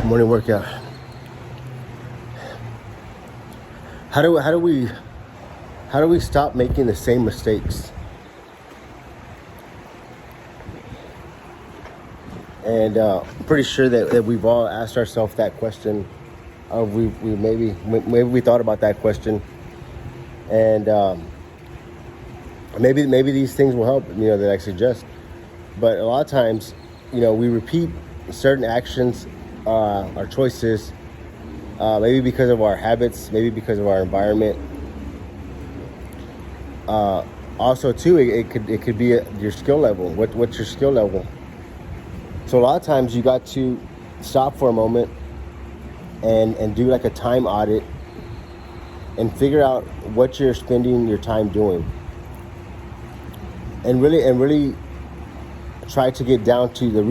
Morning workout. How do we stop making the same mistakes? And I'm pretty sure that we've all asked ourselves that question. We maybe we thought about that question, and maybe these things will help. That I suggest. But a lot of times, we repeat certain actions, our choices, maybe because of our habits, maybe because of our environment. Also, too, it could be your skill level. What's your skill level? So a lot of times you got to stop for a moment and do like a time audit and figure out what you're spending your time doing, and really try to get down to the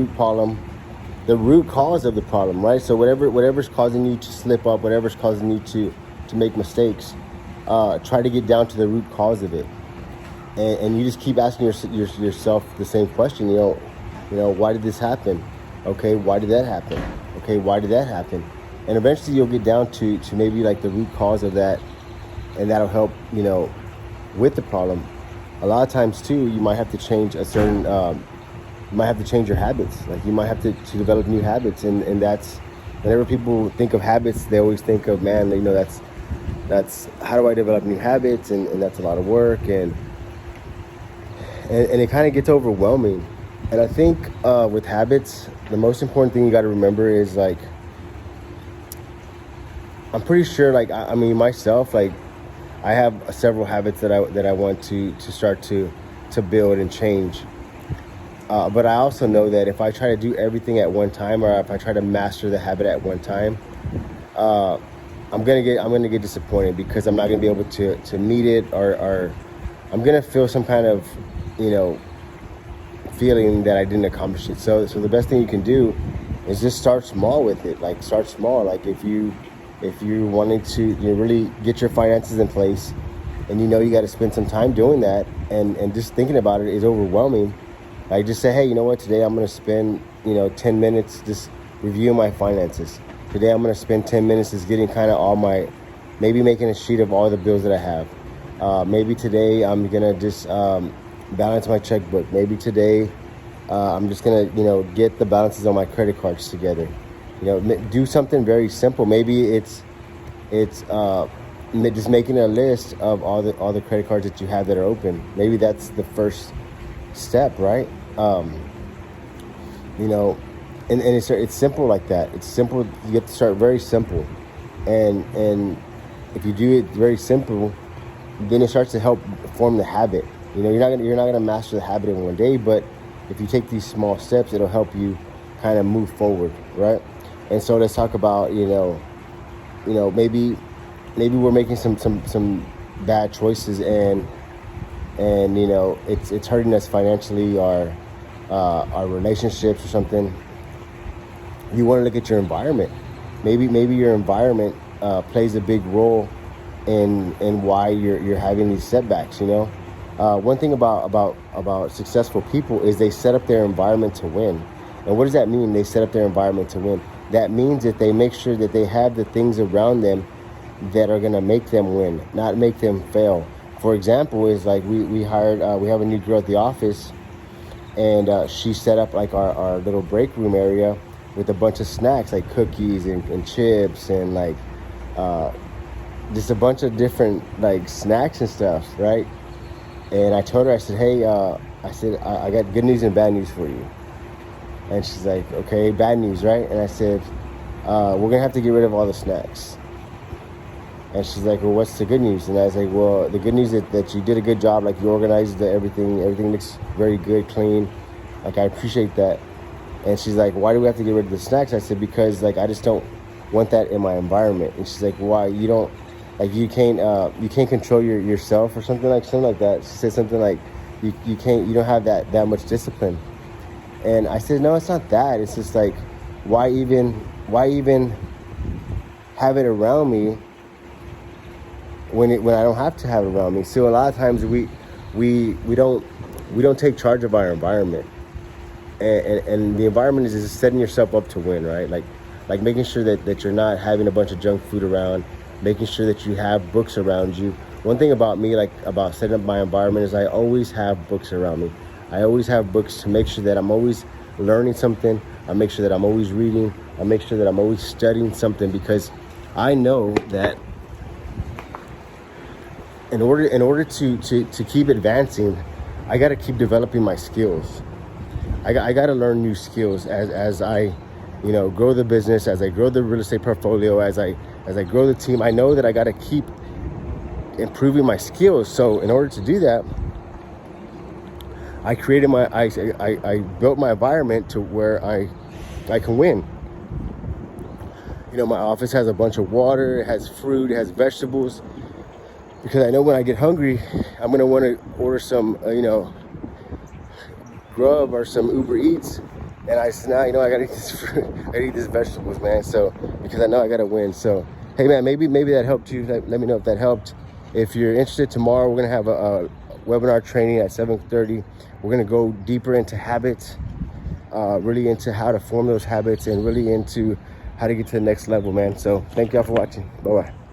root cause of the problem, right? So whatever's causing you to slip up, whatever's causing you to make mistakes, try to get down to the root cause of it, and you just keep asking yourself the same question. Why did this happen? Okay, why did that happen? Okay, why did that happen? And eventually you'll get down to maybe like the root cause of that, and that'll help with the problem. A lot of times too, you might have to change you might have to change your habits. Like you might have to develop new habits, and that's whenever people think of habits, they always think of, man, that's how do I develop new habits, and that's a lot of work, and it kind of gets overwhelming. And I think with habits, the most important thing you got to remember is, like, I'm pretty sure, like, I mean myself, like, I have several habits that I want to start to build and change. But I also know that if I try to do everything at one time, or if I try to master the habit at one time, I'm gonna get disappointed, because I'm not gonna be able to meet it, or I'm gonna feel some kind of feeling that I didn't accomplish it. So the best thing you can do is just start small with it. Like, start small. Like, if you wanting to really get your finances in place, and you got to spend some time doing that, and just thinking about it is overwhelming. Like, just say, hey, you know what, today I'm going to spend 10 minutes just reviewing my finances. Today I'm going to spend 10 minutes just getting kind of maybe making a sheet of all the bills that I have. Maybe today I'm going to just balance my checkbook. Maybe today I'm just going to get the balances on my credit cards together. Do something very simple. Maybe it's just making a list of all the credit cards that you have that are open. Maybe that's the first step, right? And it's simple like that. It's simple. You have to start very simple, and if you do it very simple, then it starts to help form the habit. You're not gonna master the habit in one day, but if you take these small steps, it'll help you kind of move forward, right? And so let's talk about maybe we're making some bad choices, and it's hurting us financially, our relationships or something. You want to look at your environment. Maybe your environment plays a big role in why you're having these setbacks. One thing about successful people is they set up their environment to win. And what does that mean? They set up their environment to win. That means that they make sure that they have the things around them that are going to make them win, not make them fail. For example, is like we hired, we have a new girl at the office, and she set up like our little break room area with a bunch of snacks, like cookies and chips, and like just a bunch of different like snacks and stuff, right? And I told her, I said, hey, I got good news and bad news for you. And she's like, okay, bad news, right? And I said, we're going to have to get rid of all the snacks. And she's like, well, what's the good news? And I was like, well, the good news is that you did a good job. Like, you organized everything. Everything looks very good, clean. Like, I appreciate that. And she's like, why do we have to get rid of the snacks? I said, because, like, I just don't want that in my environment. And she's like, why? You don't, like, you can't control yourself or something like that. She said something like, you don't have that much discipline. And I said, no, it's not that. It's just like, why even have it around me when I don't have to have it around me? So a lot of times we don't take charge of our environment, and the environment is just setting yourself up to win, right? Like, like making sure that you're not having a bunch of junk food around, making sure that you have books around you. One thing about me, like about setting up my environment, is I always have books around me. I always have books to make sure that I'm always learning something. I make sure that I'm always reading. I make sure that I'm always studying something, because I know that in order to keep advancing, I got to keep developing my skills. I got to learn new skills as I, grow the business, as I grow the real estate portfolio, as I grow the team. I know that I got to keep improving my skills. So in order to do that, I built my environment to where I can win. My office has a bunch of water, it has fruit, it has vegetables, because I know when I get hungry, I'm gonna want to order some, Grub or some Uber Eats, and I gotta eat this fruit, I gotta eat these vegetables, man. So because I know I gotta win. So hey, man, maybe that helped you. Let me know if that helped. If you're interested, tomorrow we're gonna have a webinar training at 7:30. We're gonna go deeper into habits, really into how to form those habits, and really into how to get to the next level, man. So thank y'all for watching. Bye-bye.